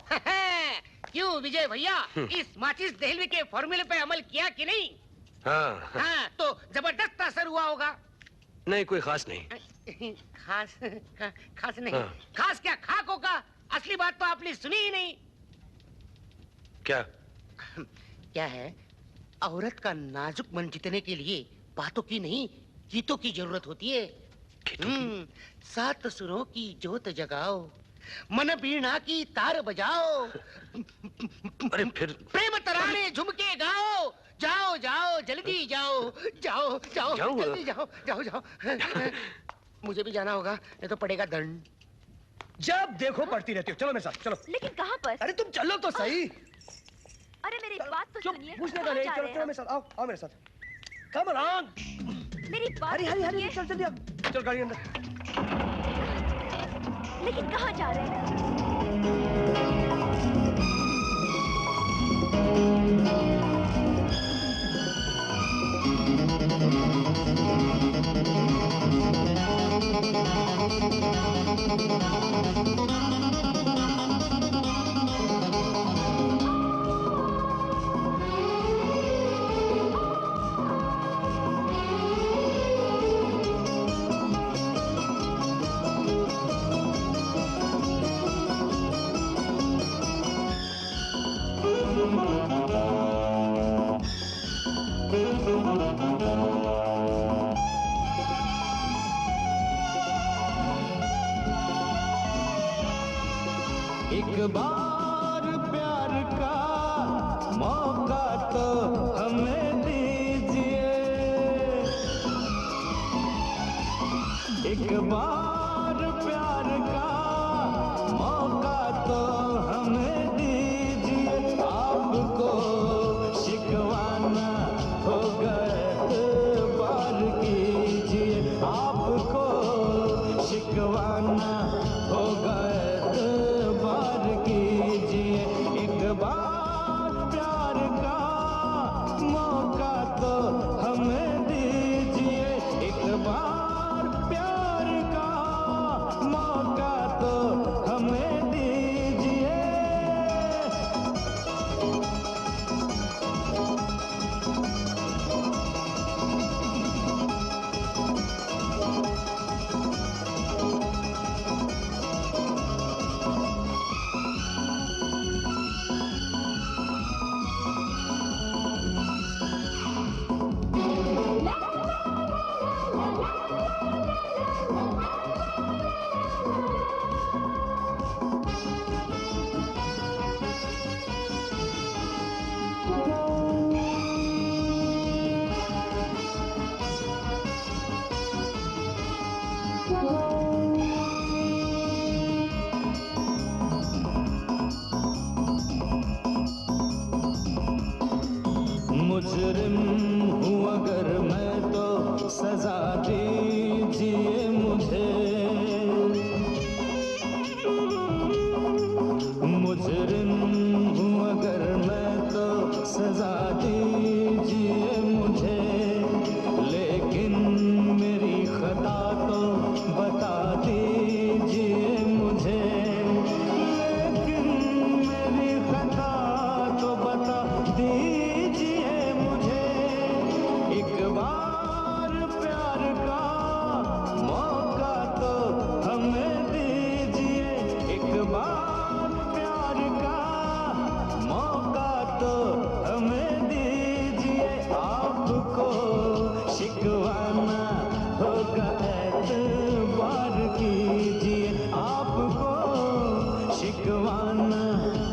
क्यों विजय भैया, इस माचिस दहलवी के फॉर्मूले पे अमल किया कि नहीं? हाँ। हाँ, तो जबरदस्त असर हुआ होगा। नहीं, कोई खास नहीं। खास नहीं। हाँ। खास क्या, खाक होगा। असली बात तो आपने सुनी ही नहीं। क्या? क्या है, औरत का नाजुक मन जीतने के लिए बातों की नहीं, गीतों की जरूरत होती है। सात सुरों की जोत जगाओ, मन वीणा की तार बजाओ, अरे फिर प्रेम तराने झुमके गाओ। जाओ जाओ जल्दी जाओ, जाओ जाओ जल्दी जाओ, जाओ जाओ। मुझे भी जाना होगा, नहीं तो पड़ेगा दंड। जब देखो पढ़ती रहती हो। चलो मेरे साथ, चलो। लेकिन कहाँ पर? अरे तुम चलो तो सही। अरे मेरी बात तो सुनिए। पूछने का नहीं, चलो चलो मेरे साथ, आओ आओ मेरे साथ। Come on. मेरी बात हरी हरी हरी, चल जल्दी आओ, चल गाड़ी अंदर। लेकिन कहाँ जा रहे हैं? एक बार प्यार का मौका तो हमें दीजिए, एक बार प्यार का मौका तो हमें दीजिए। आपको शिकवाना होगा एतबार कीजिए, आपको शिकवाना होगा एतबार कीजिए। एक बार प्यार का मौका तो हमें दीजिए, एक बार प्यार का मौका तो हमें दीजिए। मुजरिम हूँ अगर मैं तो सजा दीजिए मुझे, मुजरिम हूँ अगर मैं तो सजा दीजिए मुझे। लेकिन मेरी खता तो बता दीजिए मुझे, लेकिन मेरी खता तो बता दीजिए मुझे। एक बार प्यार का मौका तो हमें दीजिए, एक बार प्यार का मौका तो हमें दीजिए। आपको शिकवाना होगा एतबार कीजिए, आपको शिकवाना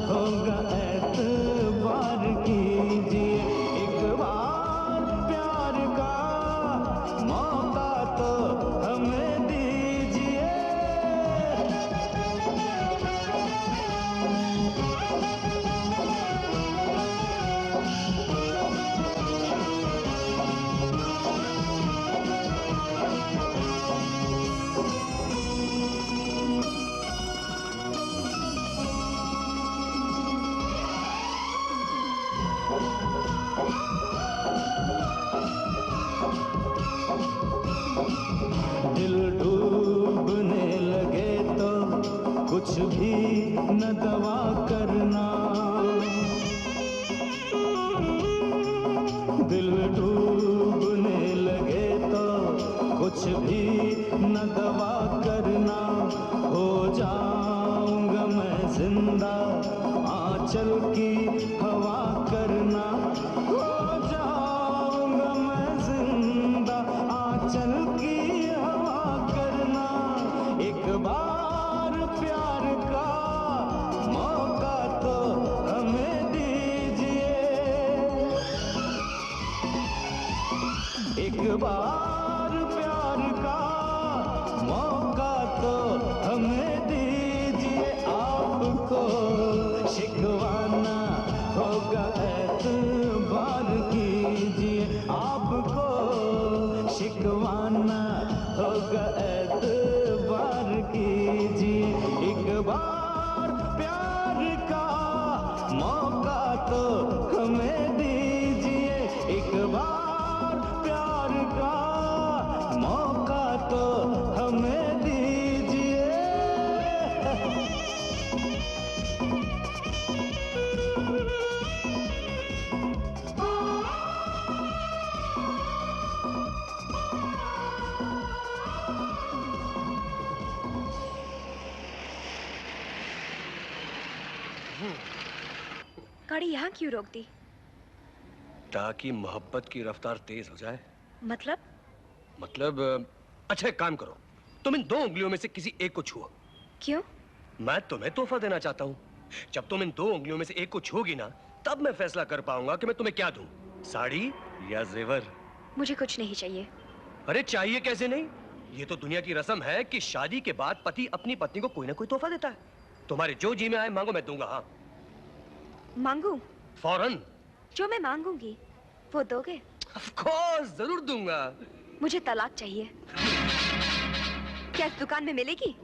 होगा एतबार कीजिए। एक बार प्यार का मौका तो हमें दीजिए। दिल डूबने लगे तो कुछ भी न दवा करना। दिल डूबने लगे तो कुछ भी न दवा करना। हो जाऊंगा मैं जिंदा आंचल की हवा करना। हो जाऊंगा मैं जिंदा आंचल की हवा करना। एक बार प्यार का मौका तो हमें दीजिए। एक बार प्यार का मौका तो हमें दीजिए। आपको शिकवाना होगा एतबार कीजिए। आपको शिकवाना होगा एतबार कीजिए। एक बार प्यार का मौका तो हमें दीजिए। एक बार प्यार का मौका तो हमें दीजिए। गाड़ी यहाँ क्यों रोक दी? ताकि मोहब्बत की रफ्तार तेज हो जाए। मतलब? अच्छा एक काम करो, तुम इन 2 उंगलियों में से किसी एक को छुओ। क्यों? मैं तुम्हें तोहफा देना चाहता हूँ। जब तुम इन 2 उंगलियों में से एक को छुओगी ना, तब मैं फैसला कर पाऊंगा कि मैं तुम्हें क्या दूं, साड़ी या जेवर। मुझे कुछ नहीं चाहिए। अरे चाहिए कैसे नहीं, ये तो दुनिया की रस्म है कि शादी के बाद पति अपनी पत्नी को कोई ना कोई तोहफा देता है। तुम्हारे जो जी में आए मांगो, मैं दूंगा। हाँ मांगू? फौरन। जो मैं मांगूंगी वो दोगे? ऑफ कोर्स, जरूर दूंगा। मुझे तलाक चाहिए। क्या इस दुकान में मिलेगी?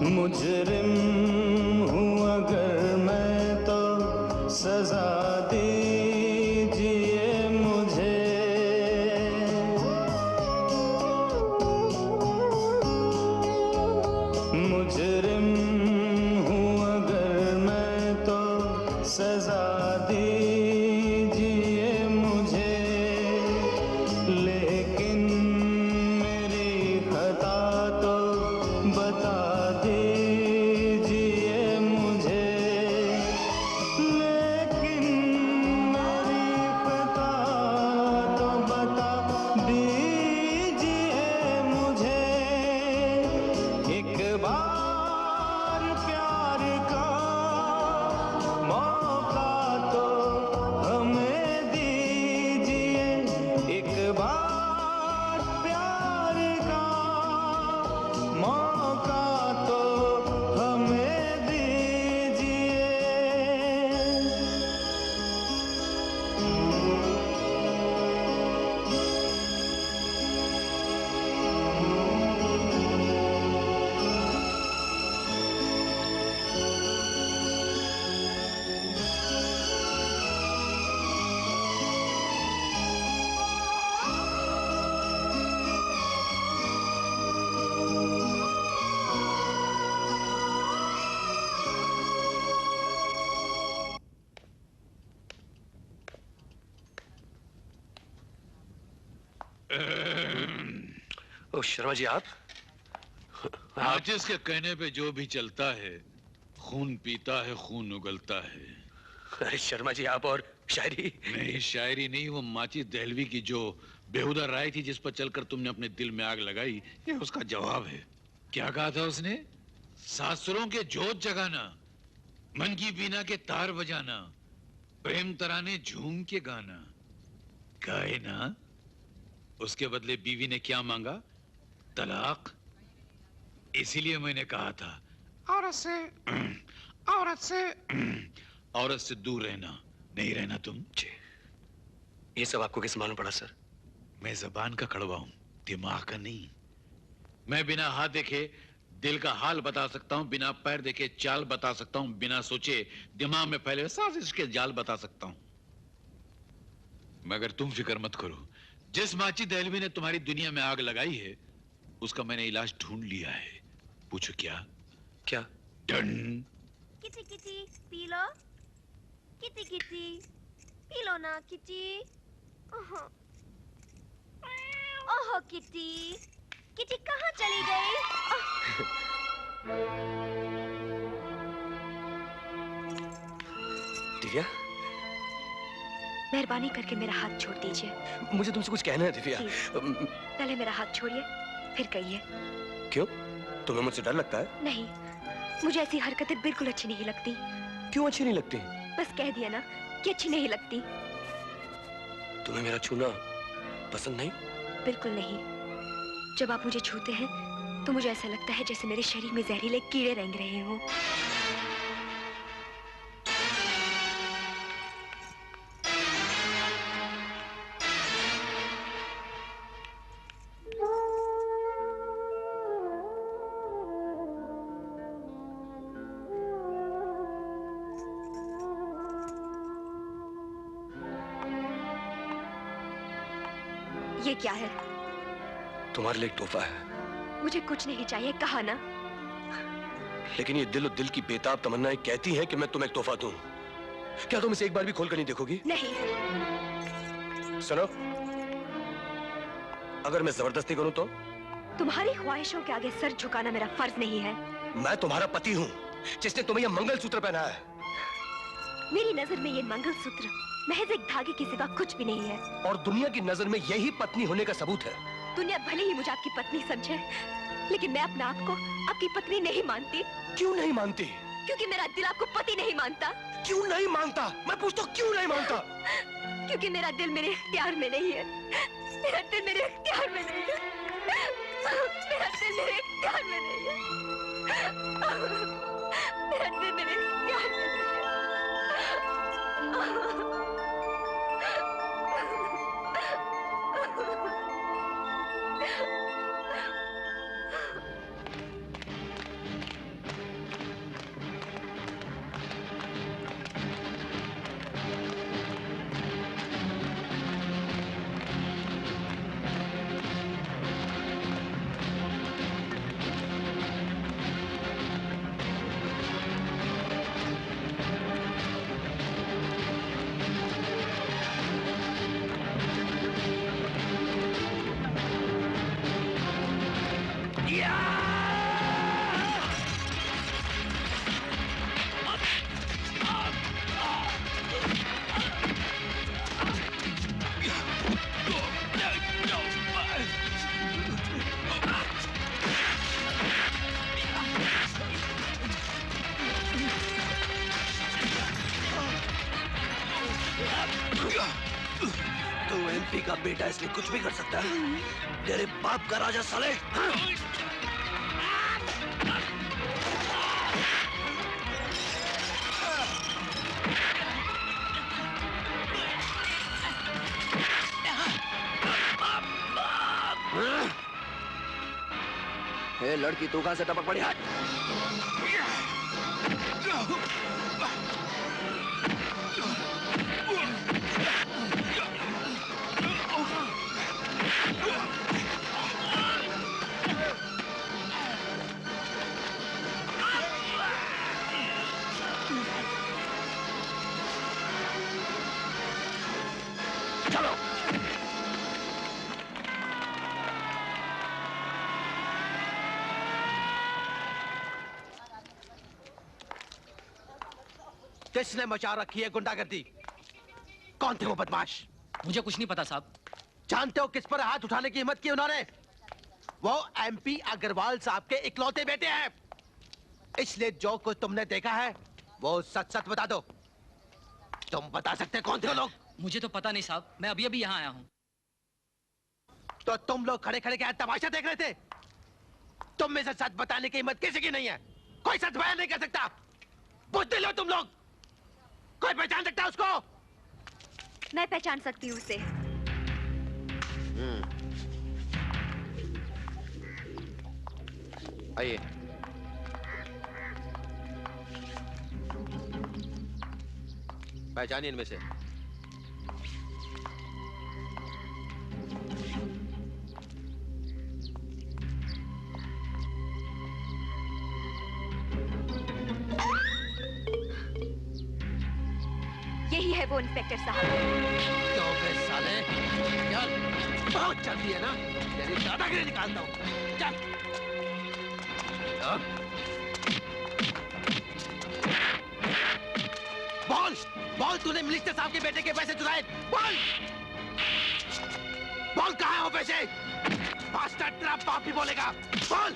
मुजरिम हूँ अगर मैं तो सजा दीजिए मुझे। मुजरिम हूँ अगर मैं तो सजा दीजिए मुझे। लेकिन मेरी खता तो बता दीजिए मुझे। लेकिन मेरी खता तो बता दीजिए मुझे। एक बार प्यार का मौका तो हमें दीजिए। एक बार प्यार का मौका तो हमें दीजिए। ओ शर्मा जी, आप माचिस के कहने पे जो भी चलता है, खून पीता है, खून उगलता है। अरे शर्मा जी, आप और शायरी। नहीं, शायरी नहीं, वो माचिस दहलवी की जो बेहुदा राय थी जिस पर चलकर तुमने अपने दिल में आग लगाई, ये उसका जवाब है। क्या कहा था उसने? सासुरों के जोत जगाना, मन की बीना के तार बजाना, प्रेम तराने झूम के गाना, गाए ना। उसके बदले बीवी ने क्या मांगा? तलाक। इसीलिए मैंने कहा था औरत से दूर रहना। नहीं रहना तुम। जी, ये सब आपको किस मालूम पड़ा सर? मैं जबान का कड़वा हूं, दिमाग का नहीं। मैं बिना हाथ देखे दिल का हाल बता सकता हूं, बिना पैर देखे चाल बता सकता हूं, बिना सोचे दिमाग में पहले साजिश के जाल बता सकता हूं। मगर तुम फिक्र मत करो, जिस माची दहलवी ने तुम्हारी दुनिया में आग लगाई है उसका मैंने इलाज ढूंढ लिया है। पूछो क्या? क्या? Done. Kitty kitty P low, kitty kitty P low ना किटी। ओहो ओहो किटी, किटी कहाँ चली गई? दिव्या, मेहरबानी करके मेरा हाथ छोड़ दीजिए। मुझे तुमसे कुछ कहना है दिव्या। पहले मेरा हाथ छोड़िए, फिर कहिए। क्यों? तुम्हें मुझसे डर लगता है? नहीं, मुझे ऐसी हरकतें बिल्कुल अच्छी नहीं लगती। क्यों अच्छी नहीं लगती? बस कह दिया ना कि अच्छी नहीं लगती। तुम्हें मेरा छूना पसंद नहीं? बिल्कुल नहीं। जब आप मुझे छूते हैं तो मुझे ऐसा लगता है जैसे मेरे शरीर में जहरीले कीड़े रेंग रहे हों। ये क्या है? तुम्हारे लिए एक तोहफा है। मुझे कुछ नहीं चाहिए, कहा ना। लेकिन ये दिल और दिल की बेताब तमन्नाएं कहती हैं कि मैं तुम्हें एक तोहफा दूं। क्या तुम इसे एक बार भी खोलकर नहीं देखोगी? नहीं। सुनो, अगर मैं जबरदस्ती करूं तो? तुम्हारी ख्वाहिशों के आगे सर झुकाना मेरा फर्ज नहीं है। मैं तुम्हारा पति हूं, जिसने तुम्हें यह मंगलसूत्र पहनाया है। मेरी नजर में ये मंगलसूत्र महज एक धागे की सिवा कुछ भी नहीं है। और दुनिया की नजर में यही पत्नी होने का सबूत है। दुनिया भले ही मुझे आपकी पत्नी समझे, लेकिन मैं अपने आप को आपकी पत्नी नहीं मानती। क्यों नहीं मानती? क्योंकि मेरा दिल आपको पति नहीं मानता। क्यों नहीं मानता? मैं पूछता हूँ, क्यों नहीं मानता? क्योंकि मेरा दिल मेरे इख्तियार में नहीं है। मेरा दिल मेरे इख्तियार में नहीं है। मेरा दिल मेरे इख्तियार में नहीं है। मेरा दिल मेरे इख्तियार में नहीं है। तू एमपी का बेटा इसलिए कुछ भी कर सकता है? तेरे बाप का राजा साले। ए लड़की, तू कहां से टपक पड़ी? हट! किसने मचा रखी है गुंडागर्दी? कौन थे वो बदमाश? मुझे कुछ नहीं पता साहब। जानते हो किस पर हाथ उठाने की हिम्मत की उन्होंने? वो एमपी अग्रवाल साहब के इकलौते बेटे हैं। इसलिए जो कुछ तुमने देखा है वो सच सच बता दो। तुम बता सकते कौन थे वो लोग? मुझे तो पता नहीं साहब, मैं अभी अभी यहाँ आया हूँ। तो तुम लोग खड़े खड़े क्या तमाशा देख रहे थे? तुम में से सच बताने की हिम्मत किसी की नहीं है। कोई सच बयान नहीं कर सकता। बुद्धि लो तुम लोग। कोई पहचान सकता है उसको? मैं पहचान सकती हूँ उसे। आइए। पहचानिए इनमें से। यही है वो इंस्पेक्टर साहब। क्यों बे साले? यार बहुत जल्दी है ना, तेरी दादागिरी निकालता हूँ। चल। बोल बोल, तूने मिनिस्टर साहब के बेटे के पैसे चुराए? बोल बोल, कहाँ है वो पैसे? बास्टर्ड, तेरा बाप भी बोलेगा। बोल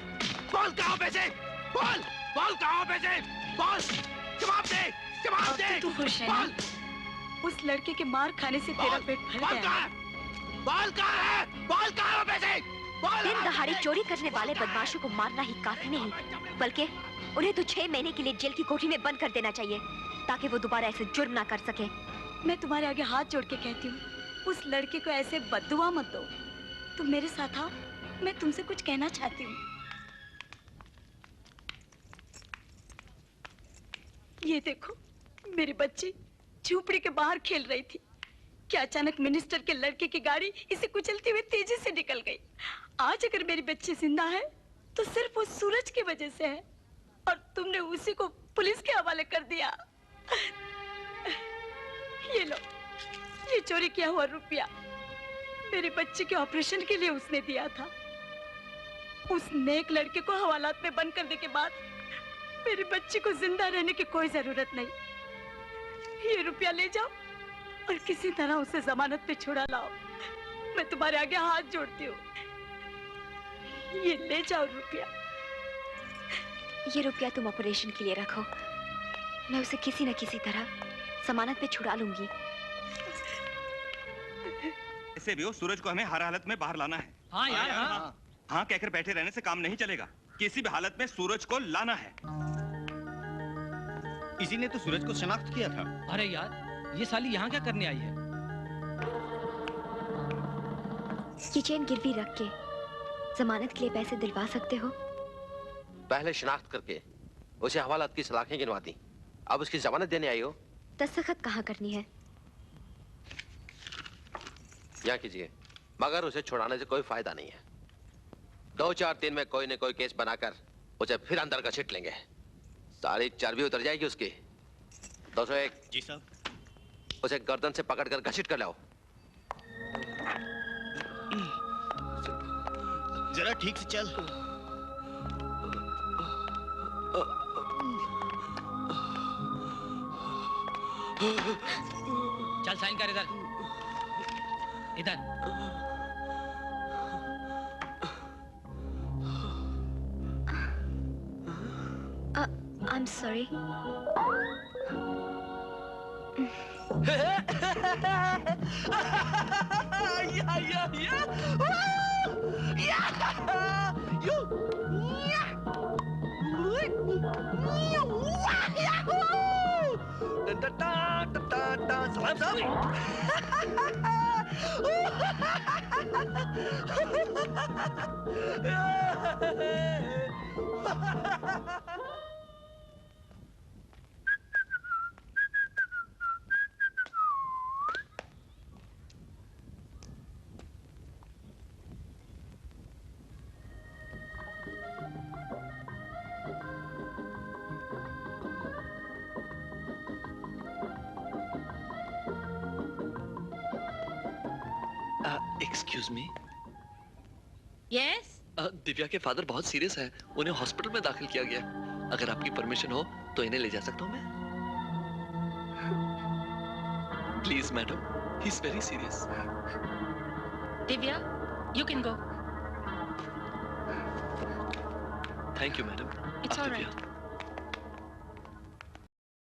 बोल, कहाँ हो पैसे? बोल बोल, कहाँ हो पैसे? बोल, जवाब दे, जवाब दे। तू खुश है बोल, उस लड़के के मार खाने से तेरा पेट भर गया है। बोल कहाँ है? बोल कहाँ है वो पैसे? बोल। दिन दहाड़े चोरी करने वाले बदमाशों को मारना ही काफी नहीं, बल्कि उन्हें तो 6 महीने के लिए जेल की कोठरी में बंद कर देना चाहिए, ताकि वो दोबारा ऐसे जुर्म ना कर सके। मैं तुम्हारे आगे हाथ जोड़ के कहती हूँ, उस लड़के को ऐसे बद्दुआ मत दो। तुम मेरे साथ आओ, मैं तुमसे कुछ कहना चाहती हूँ। ये देखो, मेरी बच्ची झोपड़ी के बाहर खेल रही थी कि अचानक मिनिस्टर के लड़के की गाड़ी इसे कुचलती हुई तेजी से निकल गई। आज अगर मेरी बच्ची जिंदा है तो सिर्फ उस सूरज की वजह से है, और तुमने उसी को पुलिस के हवाले कर दिया। ये लो, ये चोरी किया हुआ रुपया मेरी बच्ची के ऑपरेशन के लिए उसने दिया था। उस नेक लड़के को हवालात में बंद करने के बाद मेरी बच्ची को जिंदा रहने की कोई जरूरत नहीं। ये रुपया ले जाओ और किसी तरह उसे जमानत पे छुड़ा लाओ। मैं तुम्हारे आगे हाथ जोड़ती हूँ, ये ले जाओ रुपया। ये रुपया तुम ऑपरेशन के लिए रखो, मैं उसे किसी न किसी तरह जमानत पे छुड़ा लूंगी। ऐसे भी हो, सूरज को हमें हर हालत में बाहर लाना है। हाँ यार, हाँ। हाँ कहकर बैठे रहने से काम नहीं चलेगा। किसी भी हालत में सूरज को लाना है। इसी ने तो सूरज को शनाख्त किया था। अरे यार, ये साली यहाँ क्या करने आई है? ये चेन गिरवी रख के जमानत के लिए पैसे दिलवा सकते हो? पहले शनाख्त करके उसे हवालात की सलाखें गिनवा दी, अब उसकी जमानत देने आई हो? दस्तखत कहाँ करनी है? यहाँ कीजिए, मगर उसे छुड़ाने से कोई फायदा नहीं है। 2-4 दिन में कोई न कोई केस बनाकर उसे फिर अंदर घसीट लेंगे। सारी चर्बी उतर जाएगी उसकी। 201। जी साहब। उसे गर्दन से पकड़कर घसीट कर लाओ। जरा ठीक से चल। चल साइन कर इधर। इधर। I'm sorry. Excuse me. Yes. Divya के फादर बहुत सीरियस हैं, उन्हें हॉस्पिटल में दाखिल किया गया। अगर आपकी परमिशन हो तो इन्हें ले जा सकता हूँ मैं? Please madam, he is very serious. Divya, you can go. Thank you madam. It's alright.